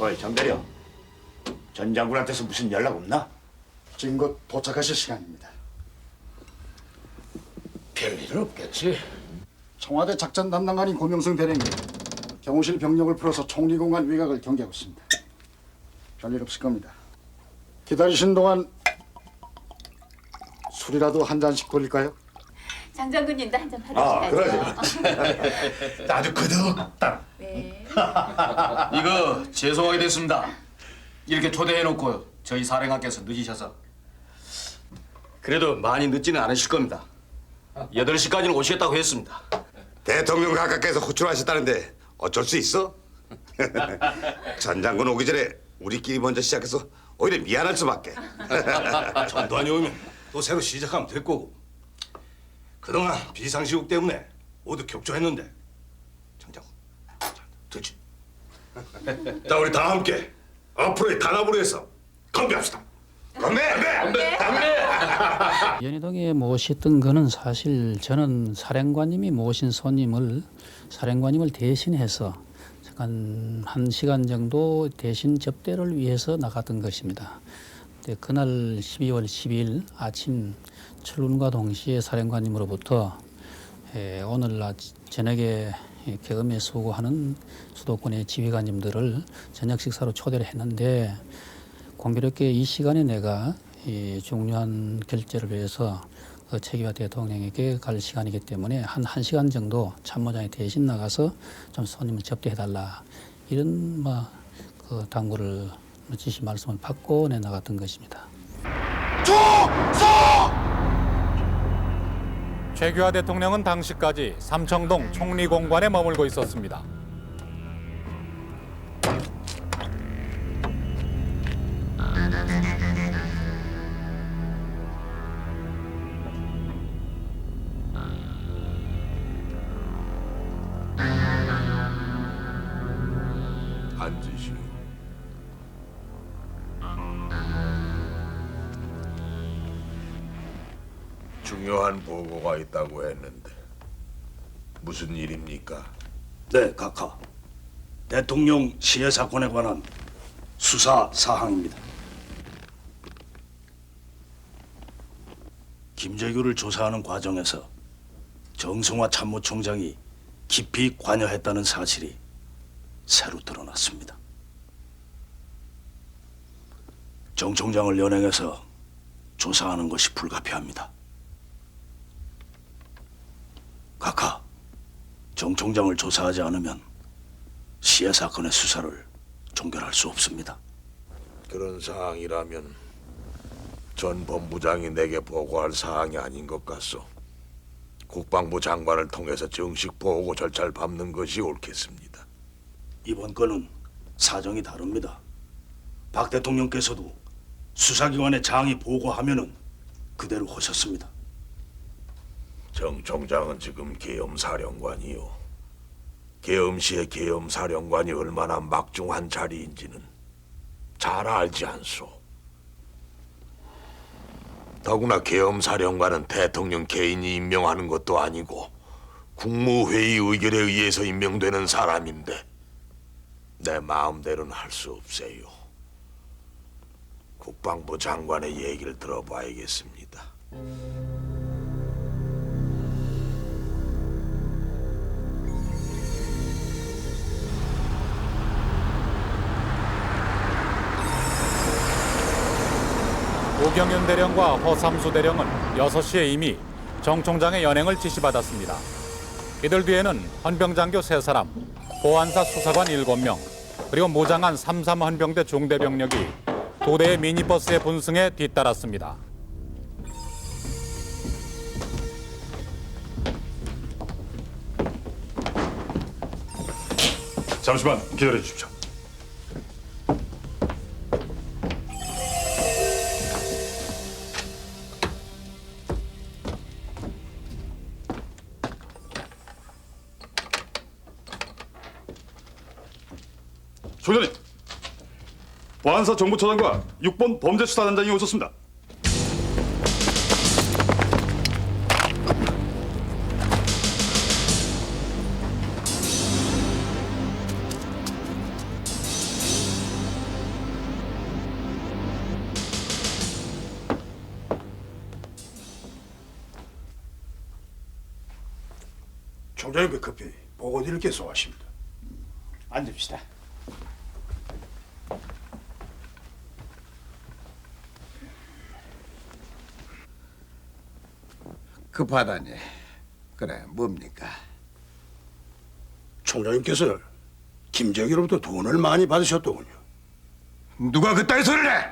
어이 정대려, 전 장군한테서 무슨 연락 없나? 지금 곧 도착하실 시간입니다. 별일은 없겠지. 청와대 작전 담당관인 고명성 대령이 경호실 병력을 풀어서 총리공간 외곽을 경계하고 있습니다. 별일 없을 겁니다. 기다리신 동안 술이라도 한 잔씩 돌릴까요? 장 장군님도 한 잔 아, 받으셔야죠. 그러지. 아주 그득다. 네. 이거 죄송하게 됐습니다. 이렇게 초대해놓고 저희 사령관께서 늦으셔서. 그래도 많이 늦지는 않으실 겁니다. 8시까지는 오시겠다고 했습니다. 대통령 가깝게서 호출하셨다는데 어쩔 수 있어? 전 장군 오기 전에 우리끼리 먼저 시작해서 오히려 미안할 수밖에. 전두환이 오면 또 새로 시작하면 될 거고. 그동안 비상시국 때문에 모두 격조했는데 장 장군, 됐지? 자, 우리 다 함께 앞으로의 단합으로 해서 건배합시다. 건배! 연희동에 모셨던 거는 사실 저는 사령관님이 모신 사령관님을 대신해서 잠깐 1시간 정도 대신 접대를 위해서 나갔던 것입니다. 근데 그날 12월 12일 아침 출근과 동시에 사령관님으로부터 오늘 저녁에 계엄에 수고하는 수도권의 지휘관님들을 저녁 식사로 초대를 했는데 공교롭게 이 시간에 내가 이 중요한 결재를 위해서 최기화 대통령에게 갈 시간이기 때문에 한 1시간 정도 참모장이 대신 나가서 좀 손님을 접대해달라 이런 그 당부를 지시 말씀을 받고 나갔던 것입니다. 최규하 대통령은 당시까지 삼청동 총리공관에 머물고 있었습니다. 앉으시오. 중요한 보고가 있다고 했는데 무슨 일입니까? 네, 각하. 대통령 시해 사건에 관한 수사 사항입니다. 김재규를 조사하는 과정에서 정성화 참모총장이 깊이 관여했다는 사실이 새로 드러났습니다. 정 총장을 연행해서 조사하는 것이 불가피합니다. 각하, 정 총장을 조사하지 않으면 시해 사건의 수사를 종결할 수 없습니다. 그런 사항이라면 전 본부장이 내게 보고할 사항이 아닌 것 같소. 국방부 장관을 통해서 정식 보고 절차를 밟는 것이 옳겠습니다. 이번 건은 사정이 다릅니다. 박 대통령께서도 수사기관에 장이 보고하면은 그대로 하셨습니다. 정 총장은 지금 계엄사령관이요. 계엄시의 계엄사령관이 얼마나 막중한 자리인지는 잘 알지 않소. 더구나 계엄사령관은 대통령 개인이 임명하는 것도 아니고 국무회의 의결에 의해서 임명되는 사람인데 내 마음대로는 할 수 없어요. 국방부 장관의 얘기를 들어봐야겠습니다. 오경윤 대령과 허삼수 대령은 6시에 이미 정 총장의 연행을 지시받았습니다. 이들 뒤에는 헌병장교 3사람, 보안사 수사관 7명, 그리고 무장한 33헌병대 중대병력이 2대의 미니버스에 분승해 뒤따랐습니다. 잠시만 기다려 주십시오. 총장님, 보안사 정보처장과 6번 범죄수사단장이 오셨습니다. 총장님께 급히 보고 드릴 게 소하십니다. 앉읍시다. 급하다니. 그래, 뭡니까? 총장님께서 김재기로부터 돈을 많이 받으셨더군요. 누가 그따위 소리를 해?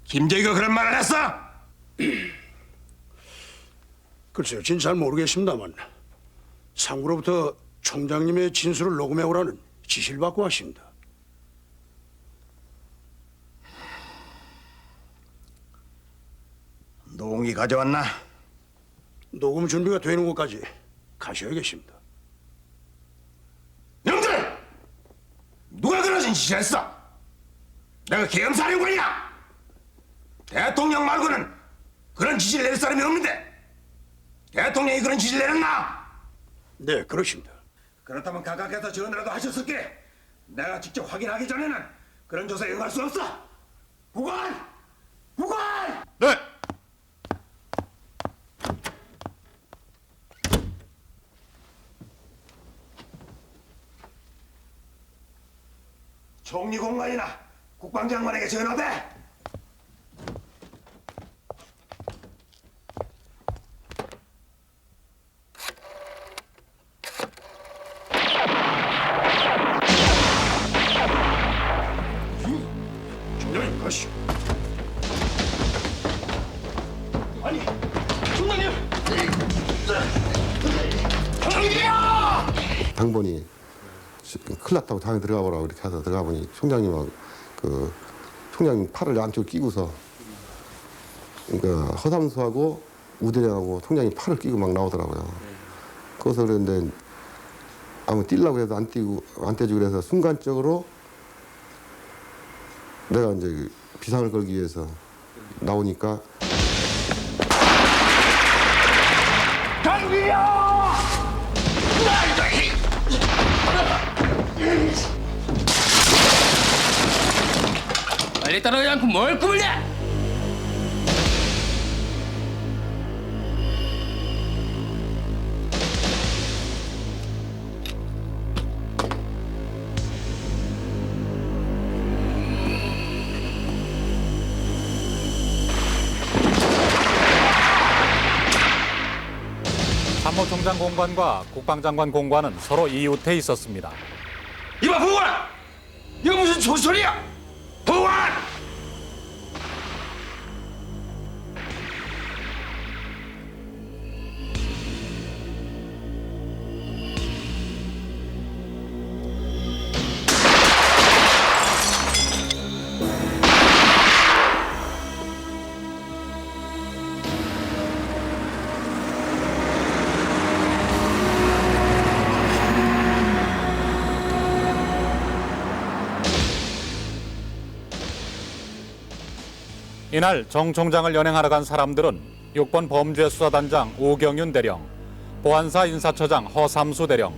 김재기가 그런 말을 했어? 글쎄요, 진 잘 모르겠습니다만 상구로부터 총장님의 진술을 녹음해 오라는 지시를 받고 왔습니다. 노홍이 가져왔나? 녹음 준비가 되는 곳까지 가셔야겠습니다. 형들! 누가 그런 지시했어? 내가 계엄사령관이야! 대통령 말고는 그런 지시를 내릴 사람이 없는데 대통령이 그런 지시를 내렸나? 네, 그렇습니다. 그렇다면 각각에서 전화라도 하셨을게. 내가 직접 확인하기 전에는 그런 조사에 응할 수 없어. 보관! 보관! 네. 총리공관이나 국방장관에게 전화돼. 총장님, 가시오. 아니, 총장님! 총장님이야! 당번이 큰일 났다고 당에 들어가 보라고 이렇게 해서 들어가 보니 총장님하고 그 총장님 팔을 안쪽에 끼고서 그러니까 허삼수하고 우대령하고 총장님 팔을 끼고 막 나오더라고요. 그래서 그랬는데 아무 뛰려고 해도 안 떼주고 그래서 순간적으로 내가 이제 비상을 걸기 위해서 나오니까 장비야! 빨리 따라가지 않고 뭘 꿈을 내! 참모총장 공관과 국방장관 공관은 서로 이웃해 있었습니다. 이봐, 보관! 이거 무슨 소리야? 보관! 이날 정 총장을 연행하러 간 사람들은 6번 범죄수사단장 오경윤 대령, 보안사 인사처장 허삼수 대령,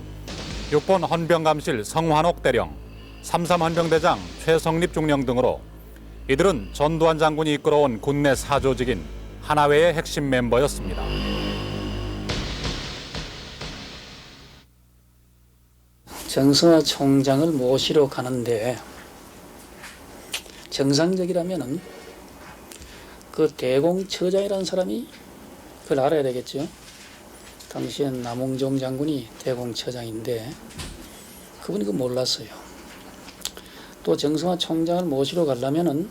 6번 헌병감실 성환옥 대령, 33 헌병대장 최성립 중령 등으로 이들은 전두환 장군이 이끌어온 군내 사조직인 하나회의 핵심 멤버였습니다. 정성화 총장을 모시러 가는데 정상적이라면은 그 대공처장이라는 사람이 그걸 알아야 되겠죠. 당시엔 남홍종 장군이 대공처장인데 그분이 그거 몰랐어요. 또 정성화 총장을 모시러 가려면은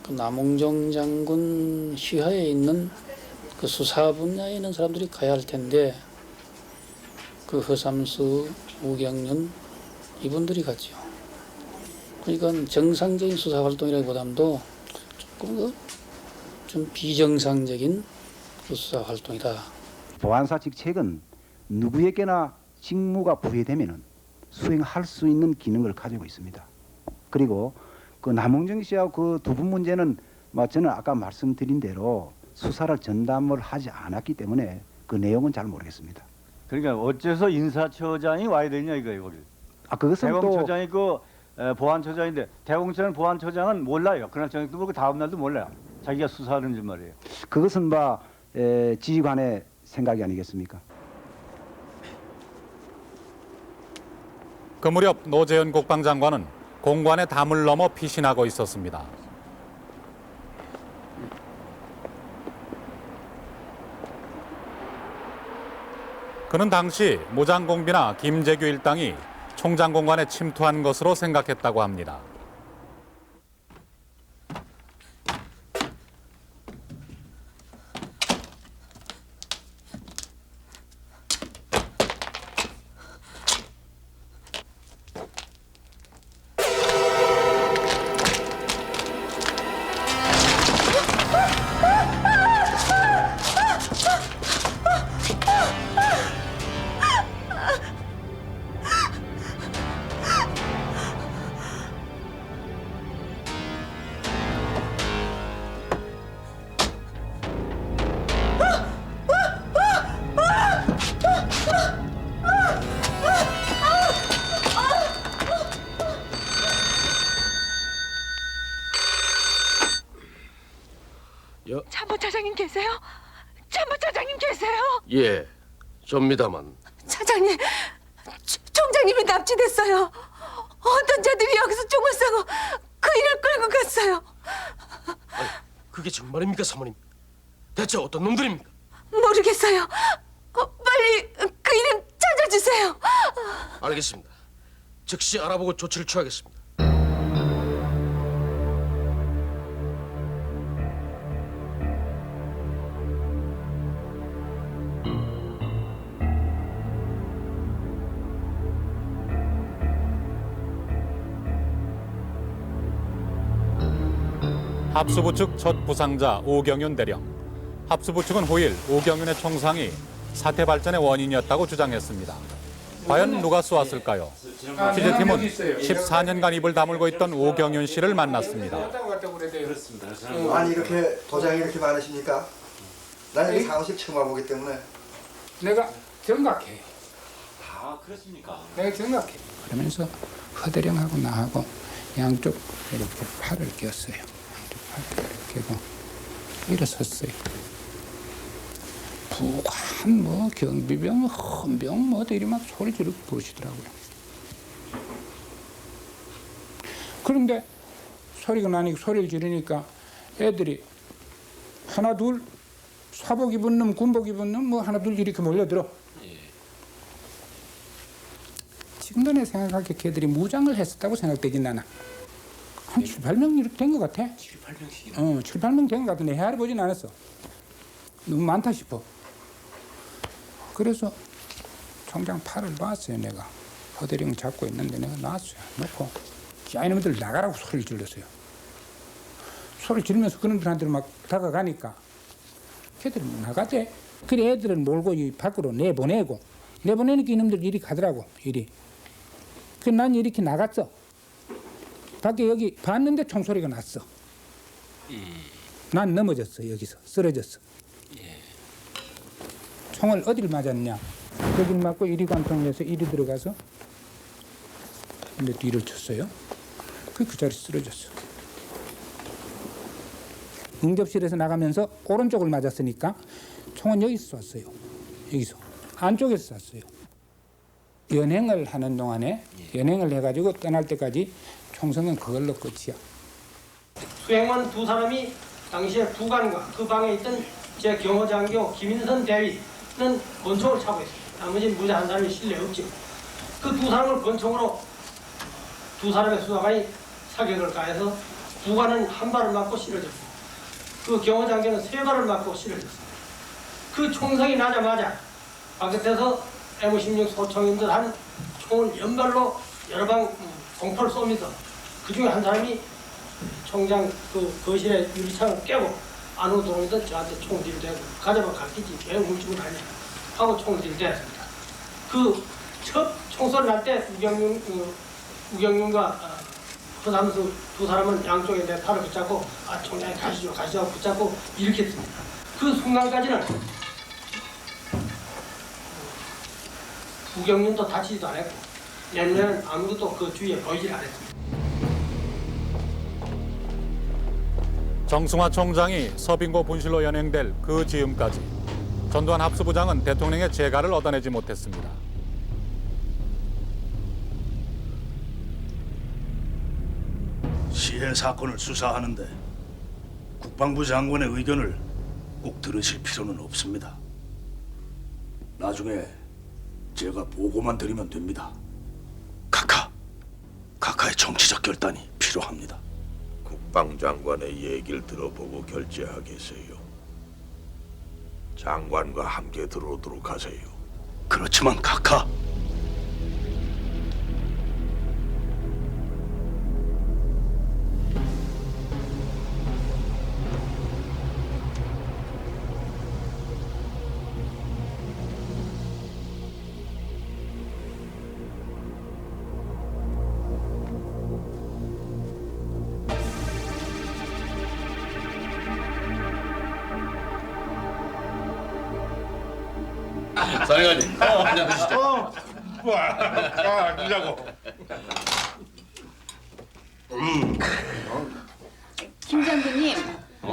그 남홍종 장군 휘하에 있는 그 수사 분야에 있는 사람들이 가야 할 텐데 그 허삼수, 우경윤 이분들이 갔죠. 그러니까 정상적인 수사 활동이라기보다도 조금 좀 비정상적인 수사 활동이다. 보안사 직책은 누구에게나 직무가 부여되면 수행할 수 있는 기능을 가지고 있습니다. 그리고 그 남홍정 씨하고 그 두 분 문제는 저는 아까 말씀드린 대로 수사를 전담을 하지 않았기 때문에 그 내용은 잘 모르겠습니다. 그러니까 어째서 인사처장이 와야 되냐 이거예요, 거기. 그것은 대공처장이 그 보안처장인데 대공처장 보안처장은 몰라요. 그날 저녁도 모르고 다음 날도 몰라요. 자기가 수사하는 줄 말이에요. 그것은 지휘관의 생각이 아니겠습니까? 그 무렵 노재현 국방장관은 공관의 담을 넘어 피신하고 있었습니다. 그는 당시 무장공비나 김재규 일당이 총장 공관에 침투한 것으로 생각했다고 합니다. 참모차장님 계세요? 참모차장님 계세요? 예, 접니다만. 차장님, 총장님이 납치됐어요. 어떤 자들이 여기서 총을 쏘고 그 일을 끌고 갔어요. 아니, 그게 정말입니까, 사모님? 대체 어떤 놈들입니까? 모르겠어요. 빨리 그 이름 찾아주세요. 알겠습니다. 즉시 알아보고 조치를 취하겠습니다. 합수부 측 첫 부상자 오경윤 대령. 합수부 측은 후일 오경윤의 총상이 사태 발전의 원인이었다고 주장했습니다. 과연 누가 쏘았을까요? 취재팀은 14년간 입을 다물고 있던 오경윤 씨를 만났습니다. 아니 이렇게 도장이 이렇게 많으십니까? 나는 여기 사무실 처음 와보기 때문에 내가 정각해. 아 그렇습니까? 내가 정각해. 그러면서 허대령하고 나하고 양쪽 이렇게 팔을 꼈어요. 양쪽 팔을 껴고 일어섰어요. 부관 뭐 경비병 헌병 뭐 이리 막 소리 지르고 그러시더라고요. 그런데 소리가 나니까 소리를 지르니까 애들이 하나 둘 사복 입은 놈 군복 입은 놈 뭐 하나 둘 이렇게 몰려들어. 지금도 내 생각하기에 걔들이 무장을 했었다고 생각되진 않아. 한 7, 8명 이렇게 된 것 같아. 7, 8명씩이나? 7, 8명 된 것 같은데 헤아려 보진 않았어. 너무 많다 싶어. 그래서 총장 팔을 놨어요. 내가 허대령 잡고 있는데 내가 놨어요. 놓고 야 이놈들 나가라고 소리를 질렀어요. 소리를 지르면서 그놈들한테 막 다가가니까 걔들이 나가대. 그래 애들을 몰고 이 밖으로 내보내니까 이놈들 이리 가더라고. 이리. 그래서 난 이렇게 나갔어. 밖에 여기 봤는데 총소리가 났어. 난 넘어졌어. 여기서 쓰러졌어. 총을 어디를 맞았냐? 여기를 맞고 이리 관통을 해서 이리 들어가서 근데 뒤를 쳤어요. 그 자리 쓰러졌어. 응접실에서 나가면서 오른쪽을 맞았으니까 총은 여기서 쐈어요. 여기서 안쪽에서 쐈어요. 연행을 하는 동안에 연행을 해가지고 떠날 때까지 총성은 그걸로 끝이야. 수행원 두 사람이 당시에 부관과 그 방에 있던 제 경호장교 김인선 대위는 권총을 차고 있습니다. 나머지 무자 한 사람이 실내 없죠. 그 두 사람을 권총으로 두 사람의 수사관이 사격을 가해서 부관은 한 발을 맞고 쓰러졌습니다. 그 경호장교는 세 발을 맞고 쓰러졌습니다. 그 총성이 나자마자 바깥에서 M16 소총인 듯한 총을 연발로 여러 방 공포를 쏩니다. 그 중에 한 사람이 총장 그 거실에 유리창을 깨고 안으로 들어오면서 저한테 총을 들이대고 가져봐 갈기지 왜 훔치고 다냐 하고 총을 들이대었습니다. 그 첫 총소리 날 때 우경윤과 허삼수 두 사람은 양쪽에 내 팔을 붙잡고 총장이 가시죠 하고 붙잡고 이렇게 했습니다. 그 순간까지는 우경윤도 다치지도 않았고 내년에는 아무것도 그 주위에 보이질 않았습니다. 정승화 총장이 서빙고 분실로 연행될 그 즈음까지 전두환 합수부장은 대통령의 재가를 얻어내지 못했습니다. 시해 사건을 수사하는데 국방부 장관의 의견을 꼭 들으실 필요는 없습니다. 나중에 제가 보고만 드리면 됩니다. 각하의 정치적 결단이 필요합니다. 국방장관의 얘기를 들어보고 결재하겠어요. 장관과 함께 들어오도록 하세요. 그렇지만 각하, 사령관님, 한잔 드시죠. 드자고. 김 장군님,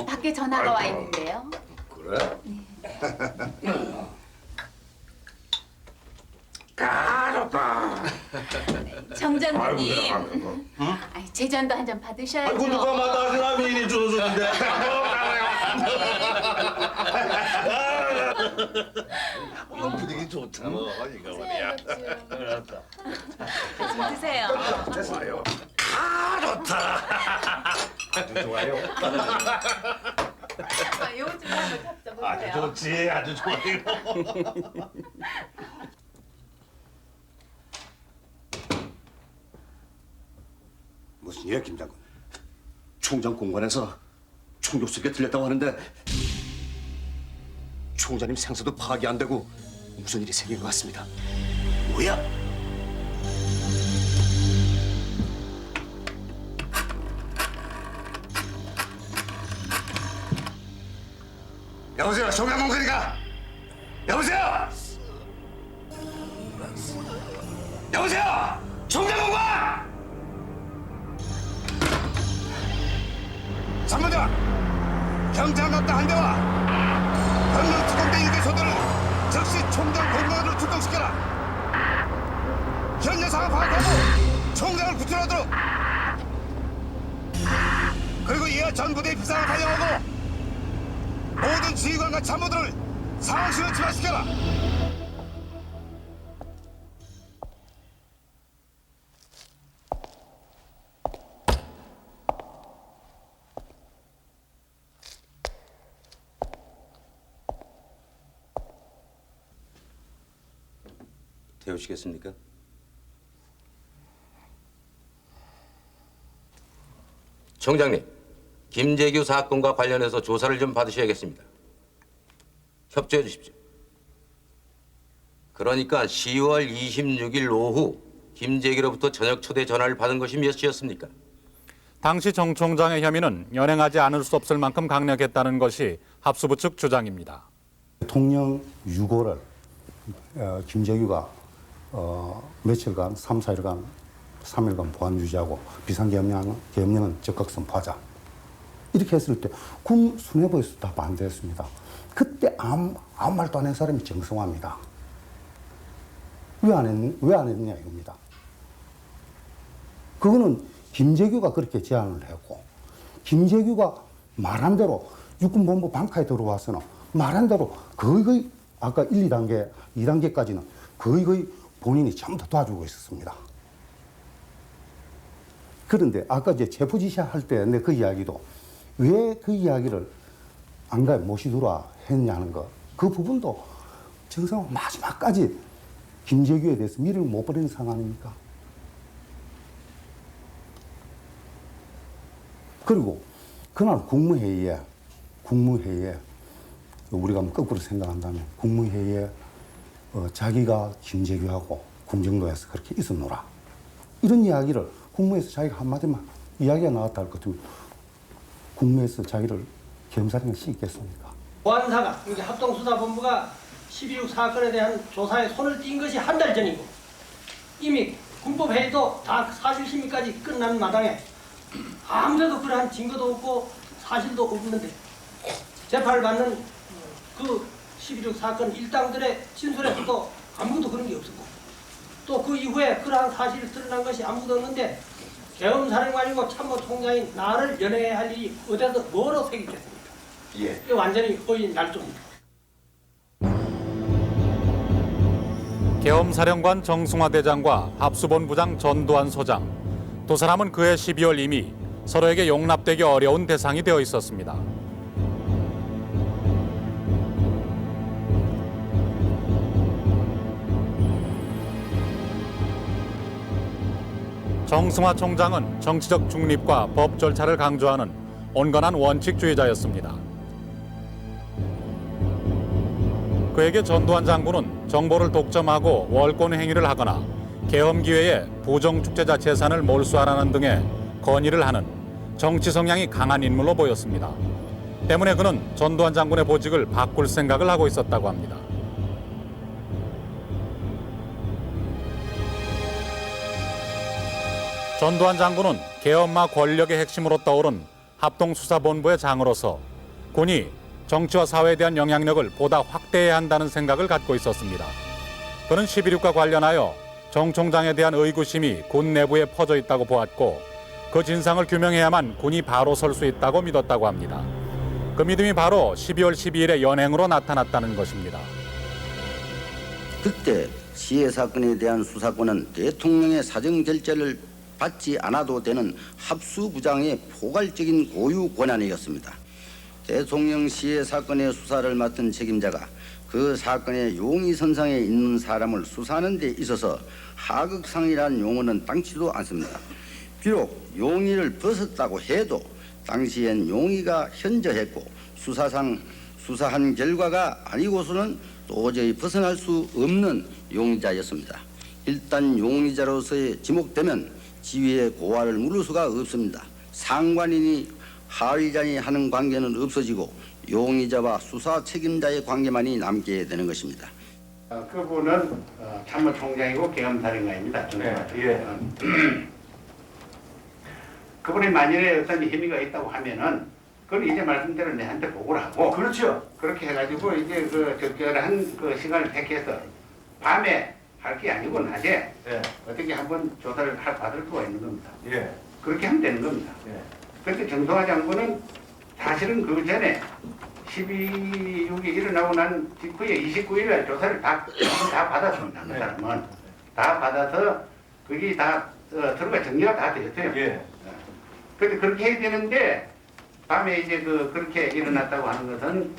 밖에 전화가 와 있는데요. 그래? 정 장군님, 제 잔도 한 잔 받으셔야죠. 아이고 누가 마다하시나 미리 줘줬는데. 분위기 좋다 뭐 이거 뭐야. 좀 드세요. 됐어요. 좋다. 아주 좋아요. 요거 좀 한번 잡숴보세요. 아주 좋지, 아주 좋아요. 무슨 일이야, 김 장군? 총장 공관에서 총격 소리가 들렸다고 하는데 총장님 생사도 파악이 안 되고 무슨 일이 생긴 것 같습니다. 뭐야? 여보세요, 총장 공관이가? 여보세요? 여보세요, 총장 공관! 참모장! 경찰관과 한 대와 병력 특공대 일개 소대를 즉시 총장 공관으로 출동시켜라! 현재 상황 파악하고 총장을 구출하도록! 그리고 이하 전 부대의 비상을 발령하고 모든 지휘관과 참모들을 상황실로 집합시켜라! 태우시겠습니까? 총장님, 김재규 사건과 관련해서 조사를 좀 받으셔야겠습니다. 협조해 주십시오. 그러니까 10월 26일 오후 김재규로부터 저녁 초대 전화를 받은 것이 몇 시였습니까? 당시 정 총장의 혐의는 연행하지 않을 수 없을 만큼 강력했다는 것이 합수부 측 주장입니다. 대통령 유고를 김재규가 며칠간, 3, 4일간, 3일간 보안 유지하고 비상계엄령은 적극 선포하자. 이렇게 했을 때 군 수뇌부에서 다 반대했습니다. 그때 아무 말도 안 한 사람이 정성화입니다. 왜 안 했느냐 이겁니다. 그거는 김재규가 그렇게 제안을 했고, 김재규가 말한 대로 육군본부 방카에 들어와서는 말한 대로 거의 아까 1, 2단계, 2단계까지는 거의 본인이 전부 다 도와주고 있었습니다. 그런데 아까 이제 체포 지시할 때 내 그 이야기도 왜 그 이야기를 안가에 모시도록 했냐는 거, 그 부분도 정상 마지막까지 김재규에 대해서 미를 못 버리는 상황 아닙니까? 그리고 그날 국무회의에 우리가 거꾸로 생각한다면 국무회의에 자기가 김재규하고 궁정도에서 그렇게 있었노라, 이런 이야기를 국무에서 자기가 한마디만 이야기가 나왔다 할 것 같으면 국무에서 자기를 겸사령에 씌겠습니까? 보안사가, 이게 합동수사본부가 12.6 사건에 대한 조사에 손을 띈 것이 한 달 전이고, 이미 군법회의도 다 사실심의까지 끝난 마당에 아무데도 그러한 증거도 없고 사실도 없는데 재판을 받는 그 12.6 사건 일당들의 진술에서도 아무것도 그런 게 없었고, 또 그 이후에 그러한 사실이 드러난 것이 아무것도 없는데 계엄사령관이고 참모총장인 나를 연행해야 할 일이 어디서 뭐로 생기겠습니까? 예. 이게 완전히 허위 날조입니다. 계엄사령관 정승화 대장과 합수본부장 전두환 소장, 두 사람은 그해 12월 이미 서로에게 용납되기 어려운 대상이 되어 있었습니다. 정승화 총장은 정치적 중립과 법 절차를 강조하는 온건한 원칙주의자였습니다. 그에게 전두환 장군은 정보를 독점하고 월권 행위를 하거나 계엄 기회에 부정축제자 재산을 몰수하라는 등의 건의를 하는 정치 성향이 강한 인물로 보였습니다. 때문에 그는 전두환 장군의 보직을 바꿀 생각을 하고 있었다고 합니다. 전두환 장군은 계엄마 권력의 핵심으로 떠오른 합동수사본부의 장으로서 군이 정치와 사회에 대한 영향력을 보다 확대해야 한다는 생각을 갖고 있었습니다. 그는 11.6과 관련하여 정 총장에 대한 의구심이 군 내부에 퍼져 있다고 보았고 그 진상을 규명해야만 군이 바로 설 수 있다고 믿었다고 합니다. 그 믿음이 바로 12월 12일의 연행으로 나타났다는 것입니다. 그때 시해 사건에 대한 수사권은 대통령의 사정 결재를 받지 않아도 되는 합수부장의 포괄적인 고유 권한이었습니다. 대통령 시해 사건의 수사를 맡은 책임자가 그 사건의 용의선상에 있는 사람을 수사하는 데 있어서 하극상이라는 용어는 땅치도 않습니다. 비록 용의를 벗었다고 해도 당시엔 용의가 현저했고 수사상 수사한 결과가 아니고서는 도저히 벗어날 수 없는 용의자였습니다. 일단 용의자로서의 지목되면 지위의 고하를 물을 수가 없습니다. 상관인이 하위자니 하는 관계는 없어지고 용의자와 수사 책임자의 관계만이 남게 되는 것입니다. 그분은 참모총장이고 계엄사령관입니다. 그분이 만일에 어떤 혐의가 있다고 하면은 그건 이제 말씀대로 내한테 보고를 하고 그렇죠. 그렇게 해가지고 이제 그 적절한 그 시간을 택해서 밤에 할 게 아니고 낮에 어떻게 한번 조사를 받을 수가 있는 겁니다. 그렇게 하면 되는 겁니다. 그런데 정성화 장군은 사실은 그 전에 12.6이 일어나고 난 직후에 29일날 조사를 다 받았습니다. 그 사람은 다 받아서 그게 다 들어가 정리가 다 되었어요. 그런데 그렇게 해야 되는데 밤에 이제 그렇게 일어났다고 하는 것은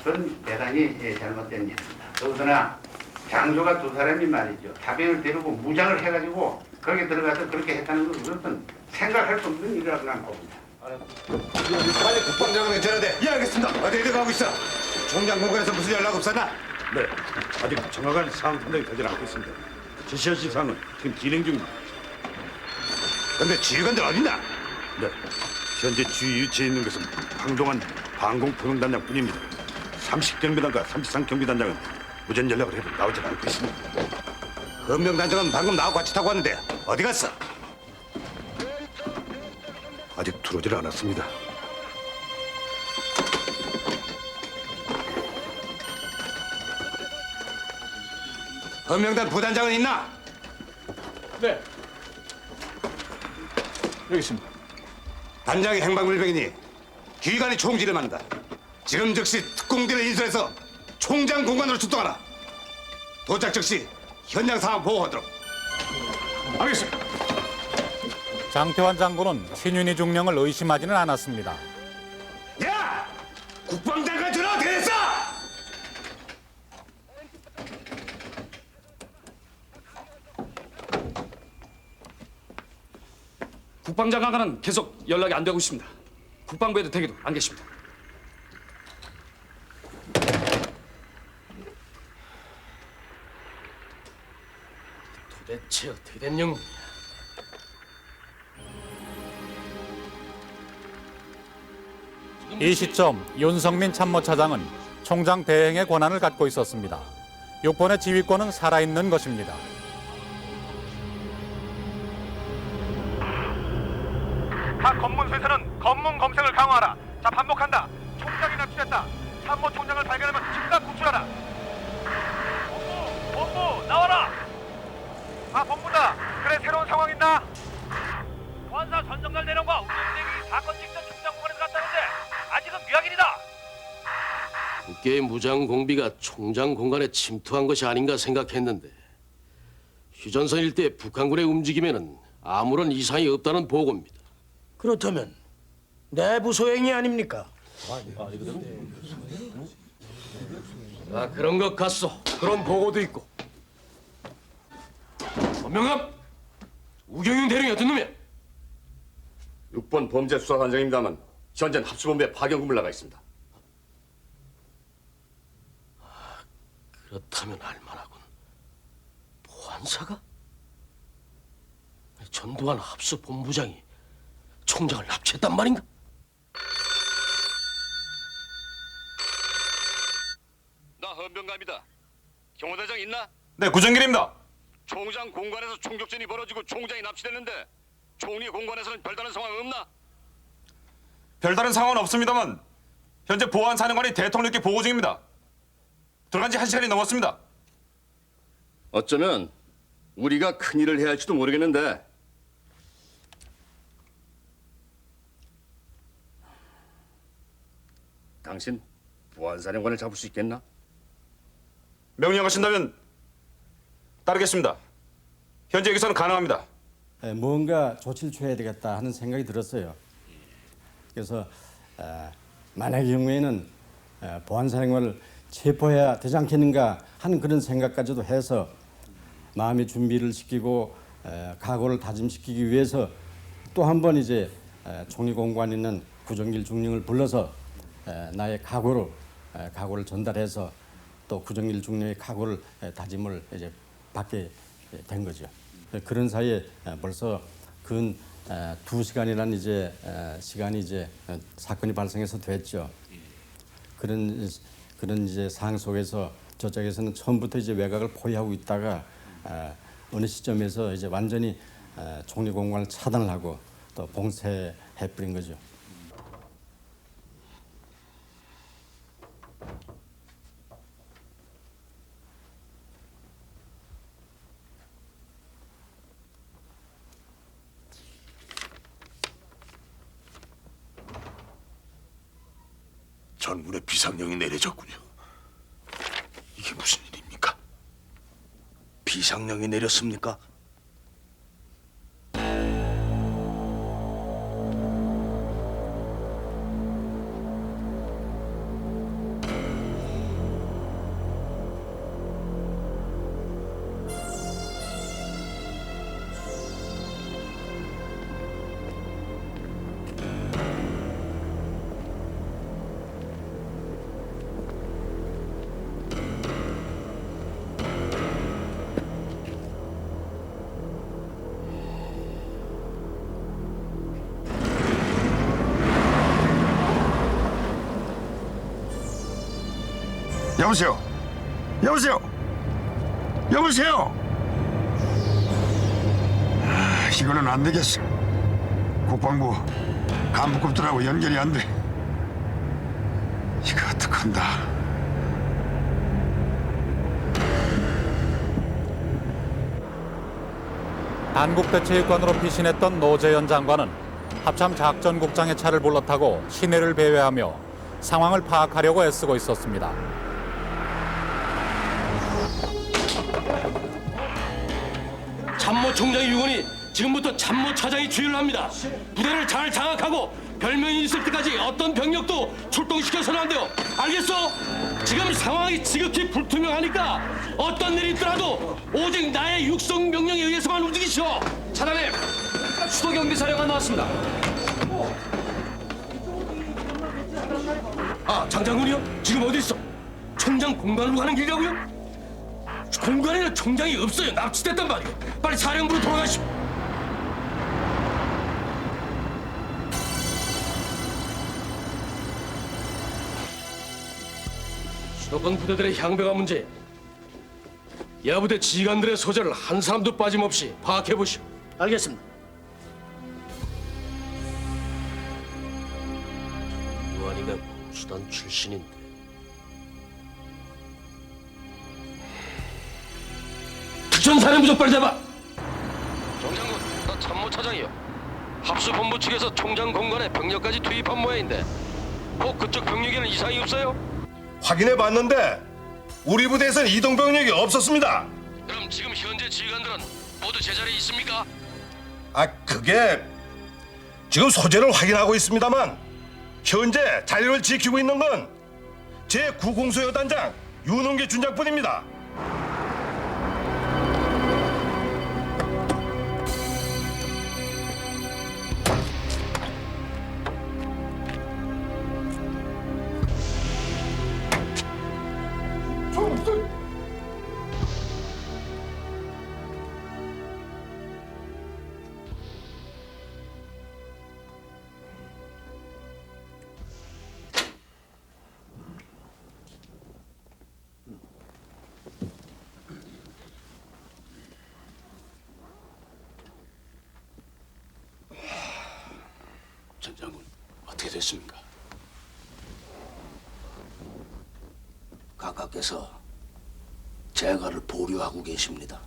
그건 대단히 잘못된 일입니다. 더구나 장소가 두 사람이 말이죠. 자병을 데리고 무장을 해가지고 거기에 들어가서 그렇게 했다는 건 그것은 생각할 수 없는 일이라고 난 봅니다. 빨리 국방장관에 전화돼. 예, 알겠습니다. 어디 가고 있어? 총장 공간에서 무슨 연락 없었나? 네, 아직 정확한 상황 판단이 되지 않고 있습니다. 지시할 사항은 지금 진행 중입니다. 근데 지휘관들 어딨나? 네, 현재 주위 위치에 있는 것은 황동환 방공포병단장뿐입니다. 30경비단과 33경비단장은 무전 연락을 해도 나오지 않고 있습니다. 헌병단장은 방금 나하고 같이 타고 왔는데 어디 갔어? 아직 들어오질 않았습니다. 헌병단 부단장은 있나? 네. 여기 있습니다. 단장이 행방불명이니 기관이 총질을 만다. 지금 즉시 특공대를 인수해서 총장 공간으로 출동하라. 도착 즉시 현장 상황 보고하도록. 알겠습니다. 장태환 장군은 신윤희 중령을 의심하지는 않았습니다. 야! 국방장관 전화 어떻게 됐어? 국방장관과는 계속 연락이 안 되고 있습니다. 국방부에도 대기도 안 계십니다. 도대체 어떻게 된 영웅이야? 이 시점 윤석민 참모차장은 총장 대행의 권한을 갖고 있었습니다. 6번의 지휘권은 살아있는 것입니다. 각 검문소에서는 검문 검색을 강화하라. 자, 반복한다. 총장이 납치됐다. 참모총장을 발견하면 즉각 구출하라. 본부 나와라. 아, 본부다. 그래, 새로운 상황 있나? 밖의 무장 공비가 총장 공간에 침투한 것이 아닌가 생각했는데 휴전선 일대 북한군의 움직임에는 아무런 이상이 없다는 보고입니다. 그렇다면 내부 소행이 아닙니까? 아, 그런 것 같소. 그런 보고도 있고. 명함! 우경윤 대령이 어떤 놈이야? 6번 범죄수사단장입니다만 현재는 합수본부에 파견금을 나가 있습니다. 그렇다면 알만하군. 보안사가? 전두환 합수본부장이 총장을 납치했단 말인가? 나 헌병감이다. 경호대장 있나? 네, 구정길입니다. 총장 공간에서 총격전이 벌어지고 총장이 납치됐는데 총리 공간에서는 별다른 상황 없나? 별다른 상황은 없습니다만 현재 보안사령관이 대통령께 보고 중입니다. 들어간 지 1시간이 넘었습니다. 어쩌면 우리가 큰일을 해야 할지도 모르겠는데 당신 보안사령관을 잡을 수 있겠나? 명령하신다면 따르겠습니다. 현재 여기서는 가능합니다. 뭔가 조치를 취해야 되겠다 하는 생각이 들었어요. 그래서 만약의 경우에는 보안사령관을 체포해야 되지 않겠는가 하는 그런 생각까지도 해서 마음의 준비를 시키고 각오를 다짐시키기 위해서 또 한 번 이제 총리 공관에 있는 구정길 중령을 불러서 나의 각오를 전달해서 또 구정길 중령의 각오를 다짐을 이제 받게 된 거죠. 그런 사이에 벌써 근 2시간이라는 이제 시간이 이제 사건이 발생해서 됐죠. 그런 이제 상황 속에서 저쪽에서는 처음부터 이제 외곽을 포위하고 있다가 어느 시점에서 이제 완전히 총리 공간을 차단을 하고 또 봉쇄해버린 거죠. 전군의 비상령이 내려졌군요. 이게 무슨 일입니까? 비상령이 내렸습니까? 여보세요? 여보세요? 여보세요? 이거는 안 되겠어. 국방부 간부급들하고 연결이 안 돼. 이거 어떡한다. 한국대체육관으로 피신했던 노재현 장관은 합참 작전국장의 차를 불러 타고 시내를 배회하며 상황을 파악하려고 애쓰고 있었습니다. 참모총장의 유언이 지금부터 참모차장이 주의를 합니다. 부대를 잘 장악하고 별명이 있을 때까지 어떤 병력도 출동시켜서는 안 돼요. 알겠어? 지금 상황이 지극히 불투명하니까 어떤 일이 있더라도 오직 나의 육성 명령에 의해서만 움직이시오. 차장님, 수도경비사령관 나왔습니다. 아, 장장군이요? 지금 어디 있어? 총장 공간으로 가는 길이라고요? 공간에는 총장이 없어요. 납치됐단 말이에요. 빨리 사령부로 돌아가시오. 수도권 부대들의 향배가 문제. 야부대 지휘관들의 소재를 한 사람도 빠짐없이 파악해 보시오. 알겠습니다. 유한이가 공수단 출신인데. 특전사령부장 빨리 잡아. 정장군, 나 참모차장이요. 합수본부 측에서 총장 공간에 병력까지 투입한 모양인데 혹 그쪽 병력에는 이상이 없어요? 확인해 봤는데 우리 부대에서는 이동 병력이 없었습니다. 그럼 지금 현재 지휘관들은 모두 제자리에 있습니까? 그게 지금 소재를 확인하고 있습니다만 현재 자리를 지키고 있는 건 제9공수여단장 윤은기 준장뿐입니다. 전 장군, 어떻게 됐습니까? 각하께서 재가를 보류하고 계십니다.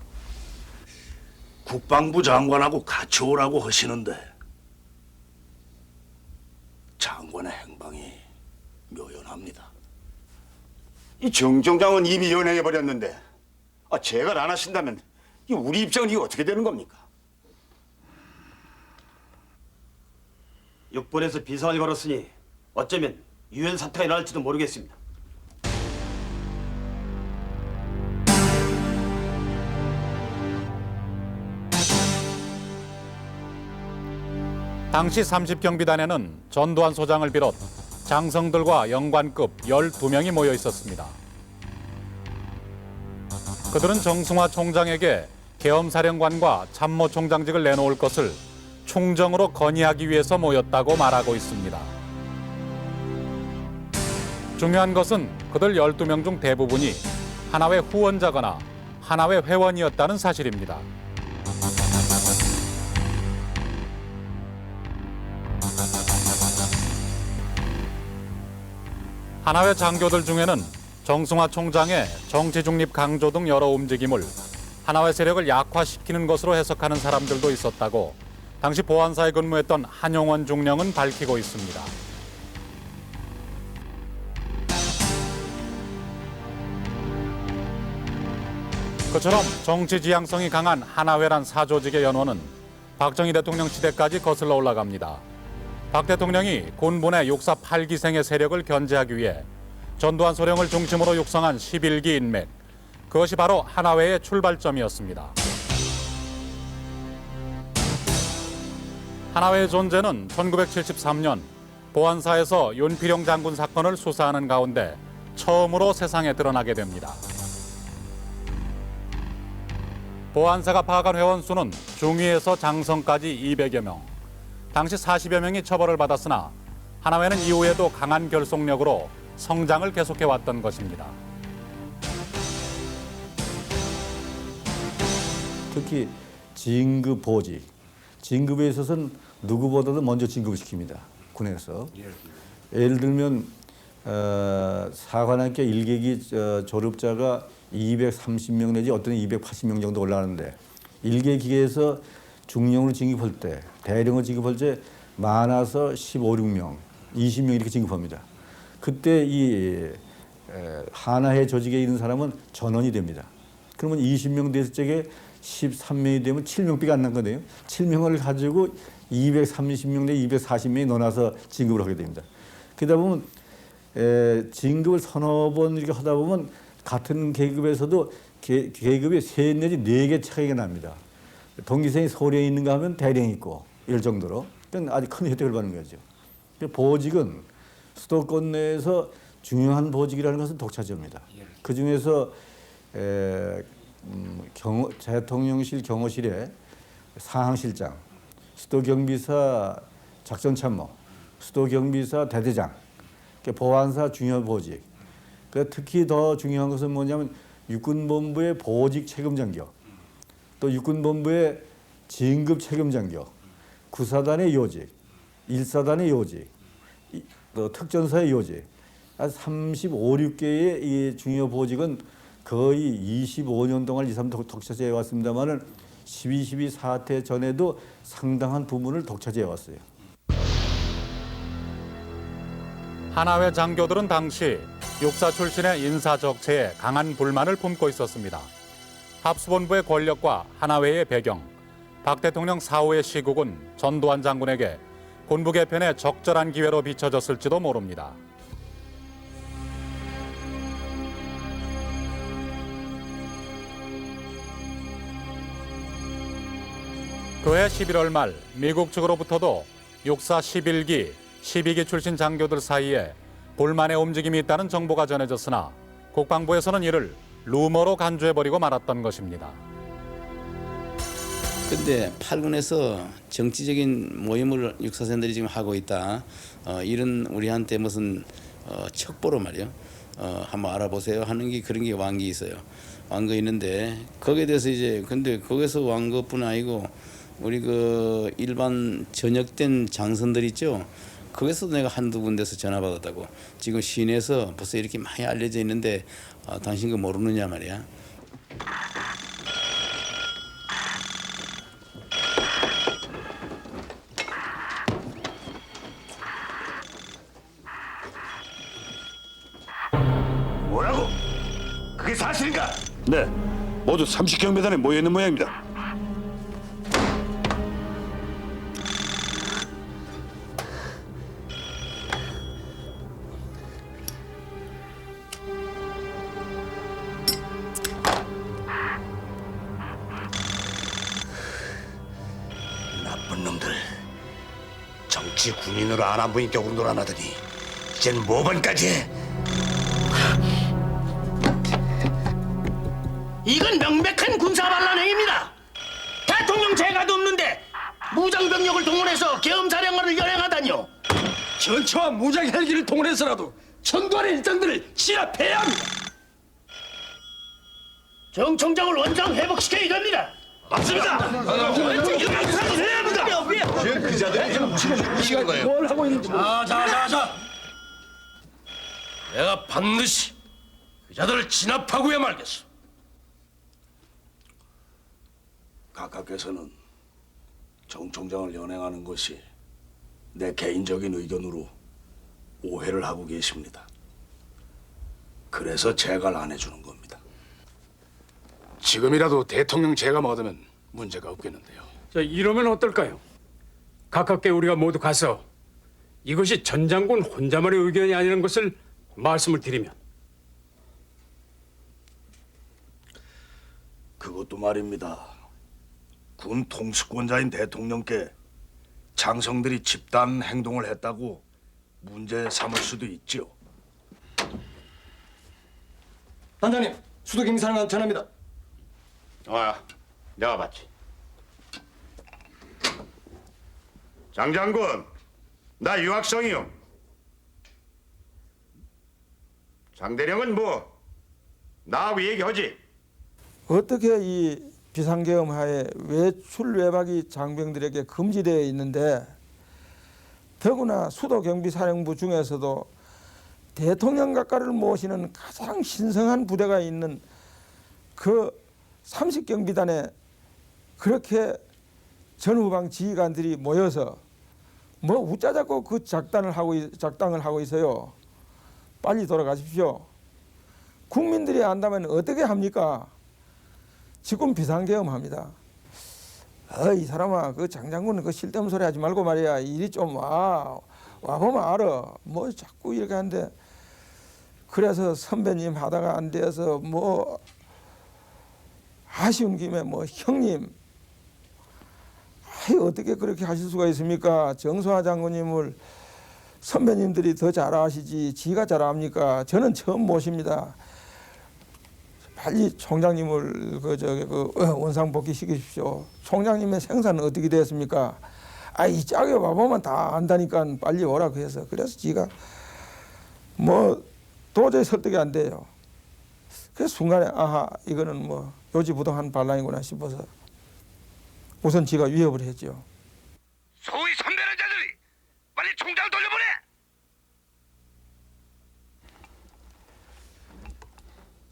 국방부 장관하고 같이 오라고 하시는데 장관의 행방이 묘연합니다. 이 정정장은 이미 연행해버렸는데 제가 안 하신다면 우리 입장은 이게 어떻게 되는 겁니까? 6번에서 비상을 걸었으니 어쩌면 유엔 사태가 일어날지도 모르겠습니다. 당시 30경비단에는 전두환 소장을 비롯 장성들과 영관급 12명이 모여 있었습니다. 그들은 정승화 총장에게 계엄사령관과 참모총장직을 내놓을 것을 충정으로 건의하기 위해서 모였다고 말하고 있습니다. 중요한 것은 그들 12명 중 대부분이 하나회 후원자거나 하나회 회원이었다는 사실입니다. 하나회 장교들 중에는 정승화 총장의 정치 중립 강조 등 여러 움직임을 하나회 세력을 약화시키는 것으로 해석하는 사람들도 있었다고 당시 보안사에 근무했던 한용원 중령은 밝히고 있습니다. 그처럼 정치 지향성이 강한 하나회란 사조직의 연원은 박정희 대통령 시대까지 거슬러 올라갑니다. 박 대통령이 군부내 육사 8기생의 세력을 견제하기 위해 전두환 소령을 중심으로 육성한 11기 인맥, 그것이 바로 하나회의 출발점이었습니다. 하나회의 존재는 1973년 보안사에서 윤필용 장군 사건을 수사하는 가운데 처음으로 세상에 드러나게 됩니다. 보안사가 파악한 회원 수는 중위에서 장성까지 200여 명, 당시 40여 명이 처벌을 받았으나 하나회는 이후에도 강한 결속력으로 성장을 계속해왔던 것입니다. 특히 진급 보직, 진급에 있어서는 누구보다도 먼저 진급을 시킵니다. 군에서. 예를 들면 사관학교 1계기 졸업자가 230명 내지 어떤 280명 정도 올라가는데 1계기에서 중령으로 진급할 때, 대령을 진급할 때 많아서 15, 16명, 20명 이렇게 진급합니다. 그때 이 하나회 조직에 있는 사람은 전원이 됩니다. 그러면 20명 됐을 적에 13명이 되면 7명밖에 안 난 거네요. 7명을 가지고 230명 내 240명이 넣어놔서 진급을 하게 됩니다. 그러다 보면 진급을 서너 번 이렇게 하다 보면 같은 계급에서도 계급이 3 내지 4개 차이가 납니다. 동기생이 서울에 있는가 하면 대령이 있고 이럴 정도로 아주 큰 혜택을 받는 거죠. 보직은 수도권 내에서 중요한 보직이라는 것은 독차지입니다. 그중에서 대통령실 경호실에 상황실장, 수도경비사 작전참모, 수도경비사 대대장, 보안사 중요 보직. 특히 더 중요한 것은 뭐냐면 육군본부의 보직 책임장교, 또 육군본부의 진급 책임장교, 구사단의 요직, 1사단의 요직, 또 특전사의 요직, 35, 6개의 이 중요 보직은 거의 25년 동안 이삼 독차지해 왔습니다만은 12.12 사태 전에도 상당한 부분을 독차지해 왔어요. 하나회 장교들은 당시 육사 출신의 인사 적체에 강한 불만을 품고 있었습니다. 합수본부의 권력과 하나회의 배경, 박 대통령 사후의 시국은 전두환 장군에게 군부 개편의 적절한 기회로 비춰졌을지도 모릅니다. 그해 11월 말 미국 측으로부터도 육사 11기, 12기 출신 장교들 사이에 불만의 움직임이 있다는 정보가 전해졌으나 국방부에서는 이를 루머로 간주해버리고 말았던 것입니다. 근데 8군에서 정치적인 모임을 육사생들이 지금 하고 있다. 이런 우리한테 무슨 척보로 말이요. 한번 알아보세요 하는 게 그런 게 왕기 있어요. 왕거 있는데 거기에 대해서 이제 근데 거기서 왕거뿐 아니고 우리 그 일반 전역된 장선들 있죠. 거기서도 내가 한두 군데서 전화 받았다고. 지금 시내에서 벌써 이렇게 많이 알려져 있는데 당신 그 모르느냐 말이야. 뭐라고? 그게 사실인가? 네, 모두 30경비단에 모여있는 모양입니다. 나쁜 놈들. 정치 군인으로 안한부인격으로 놀아나더니 이젠 모반까지 해. 이건 명백한 군사반란 행위입니다. 대통령 재가도 없는데 무장병력을 동원해서 계엄사령관을 연행하다니요. 전차와 무장 헬기를 동원해서라도 전두환의 일당들을 진압해야 합니다. 정 총장을 원장 회복시켜 이겁니다. 맞습니다. 해야 합니다. 그자들이 지금 시간 뭘 하고 있는지. 자. 내가 반드시 그자들을 진압하고야 말겠어. 각하께서는 정 총장을 연행하는 것이 내 개인적인 의견으로 오해를 하고 계십니다. 그래서 재가를 안 해주는 겁니다. 지금이라도 대통령 재가만 얻으면 문제가 없겠는데요. 자, 이러면 어떨까요? 가깝게 우리가 모두 가서 이것이 전 장군 혼자만의 의견이 아니라는 것을 말씀을 드리면. 그것도 말입니다. 군 통수권자인 대통령께 장성들이 집단 행동을 했다고 문제 삼을 수도 있죠. 단장님, 수도 경비사령관 전화입니다. 내가 봤지. 장장군, 나 유학성이요. 장대령은 뭐 나하고 얘기하지. 어떻게 이 비상계엄 하에 외출 외박이 장병들에게 금지되어 있는데 더구나 수도경비사령부 중에서도 대통령 가까이를 모시는 가장 신성한 부대가 있는 그 30경비단에 그렇게 전후방 지휘관들이 모여서 뭐 웃자자고 그 작당을 하고 있어요. 빨리 돌아가십시오. 국민들이 안다면 어떻게 합니까? 지금 비상계엄합니다. 이 사람아, 그 장장군은 그 쓸데없는 소리 하지 말고 말이야. 이리 좀 와보면 알아. 뭐 자꾸 이렇게 하는데. 그래서 선배님 하다가 안 되어서 뭐 아쉬운 김에 뭐 형님. 어떻게 그렇게 하실 수가 있습니까? 정수하 장군님을 선배님들이 더 잘 아시지 지가 잘 압니까? 저는 처음 모십니다. 빨리 총장님을 원상 복귀시키십시오. 총장님의 생사는 어떻게 되었습니까? 이 짝에 와보면 다 안다니까 빨리 오라고 해서 그래서 지가 뭐 도저히 설득이 안 돼요. 그래서 순간에 이거는 뭐 요지부동한 반란이구나 싶어서 우선 지가 위협을 했죠. 소위 선배는 자들이 빨리 총장 돌려보내.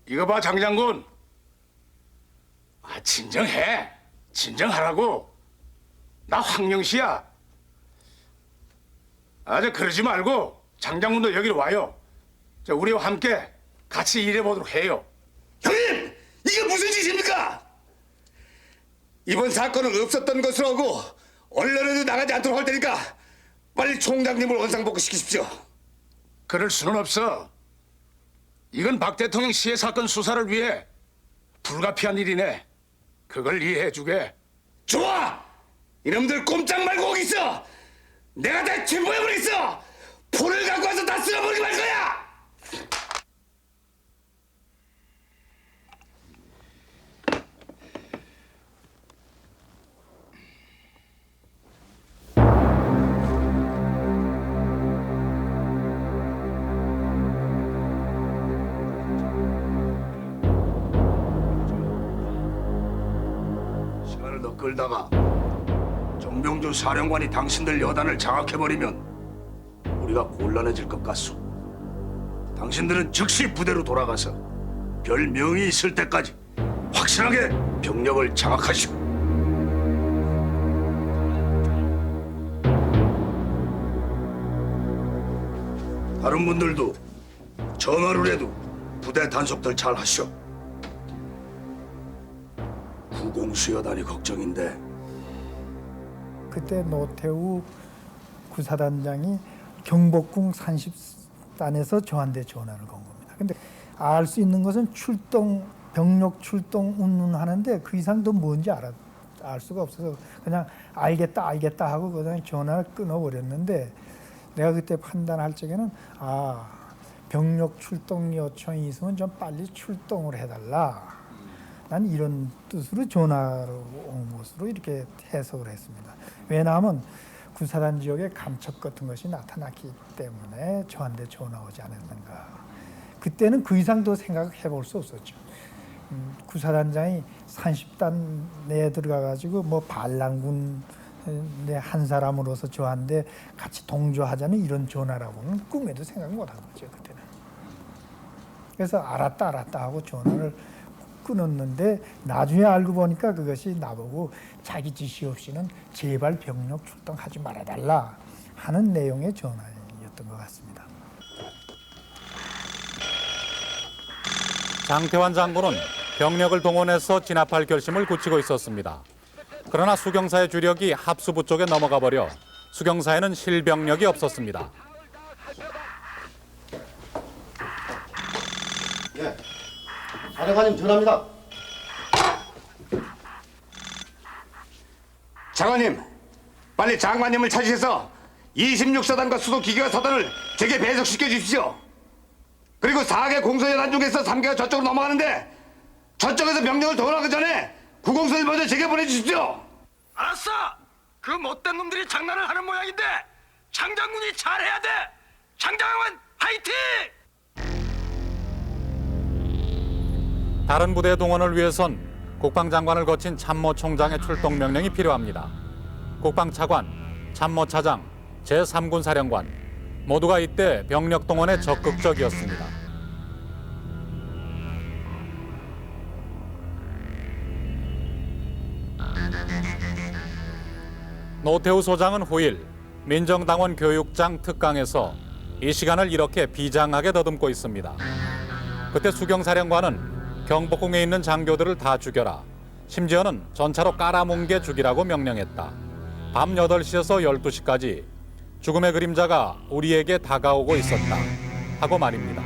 이거 봐, 장장군. 진정해. 진정하라고. 나 황명시야. 그러지 말고 장장군도 여기로 와요. 우리와 함께 같이 일해보도록 해요. 형님, 이게 무슨 짓입니까? 이번 사건은 없었던 것으로 하고 언론에도 나가지 않도록 할 테니까 빨리 총장님을 원상복구시키십시오. 그럴 수는 없어. 이건 박 대통령 시해 사건 수사를 위해 불가피한 일이네. 그걸 이해해주게. 좋아! 이놈들 꼼짝 말고 거기 있어! 내가 다 체포해버리겠어! 풀을 갖고 와서 다 쓸어버리고 말 거야! 시간을 더 끌다가 정병주 사령관이 당신들 여단을 장악해버리면 우리가 곤란해질 것 같소. 당신들은 즉시 부대로 돌아가서 별 명이 있을 때까지 확실하게 병력을 장악하시오. 다른 분들도 전화로라도 부대 단속들 잘 하시오. 구공수여단이 걱정인데. 그때 노태우 구사단장이 경복궁 산십단에서 저한테 전화를 건 겁니다. 근데 알 수 있는 것은 출동, 병력 출동 운운하는데 그 이상 더 뭔지 알 수가 없어서 그냥 알겠다 하고 그냥 전화를 끊어버렸는데 내가 그때 판단할 적에는 병력 출동 요청이 있으면 좀 빨리 출동을 해달라. 난 이런 뜻으로 전화로 온 것으로 이렇게 해석을 했습니다. 왜냐하면 구사단 지역에 감첩 같은 것이 나타났기 때문에 저한테 전화 오지 않았는가. 그때는 그 이상 더 생각해 볼 수 없었죠. 구사단장이 산십단 내에 들어가가지고 뭐 반란군의 한 사람으로서 저한테 같이 동조하자는 이런 전화라고는 꿈에도 생각 못한 거죠, 그때는. 그래서 알았다 하고 전화를 끊었는데 나중에 알고 보니까 그것이 나보고 자기 지시 없이는 제발 병력 출동하지 말아달라 하는 내용의 전화였던 것 같습니다. 장태환 장군은 병력을 동원해서 진압할 결심을 굳히고 있었습니다. 그러나 수경사의 주력이 합수부 쪽에 넘어가 버려 수경사에는 실병력이 없었습니다. 예, 사령관님 전화입니다. 장관님, 빨리 장관님을 찾으셔서 26사단과 수도기계화 사단을 제게 배속시켜 주십시오. 그리고 4개 공소여단 중에서 3개가 저쪽으로 넘어가는데 저쪽에서 명령을 동원하기 전에 구공소를 먼저 제게 보내주십시오. 알았어. 그 못된 놈들이 장난을 하는 모양인데 장장군이 잘해야 돼. 장장군 화이팅! 다른 부대 동원을 위해선 국방장관을 거친 참모총장의 출동 명령이 필요합니다. 국방차관, 참모차장, 제3군 사령관 모두가 이때 병력 동원에 적극적이었습니다. 노태우 소장은 후일 민정당원 교육장 특강에서 이 시간을 이렇게 비장하게 더듬고 있습니다. 그때 수경사령관은 경복궁에 있는 장교들을 다 죽여라. 심지어는 전차로 깔아뭉개 죽이라고 명령했다. 밤 8시에서 12시까지 죽음의 그림자가 우리에게 다가오고 있었다. 하고 말입니다.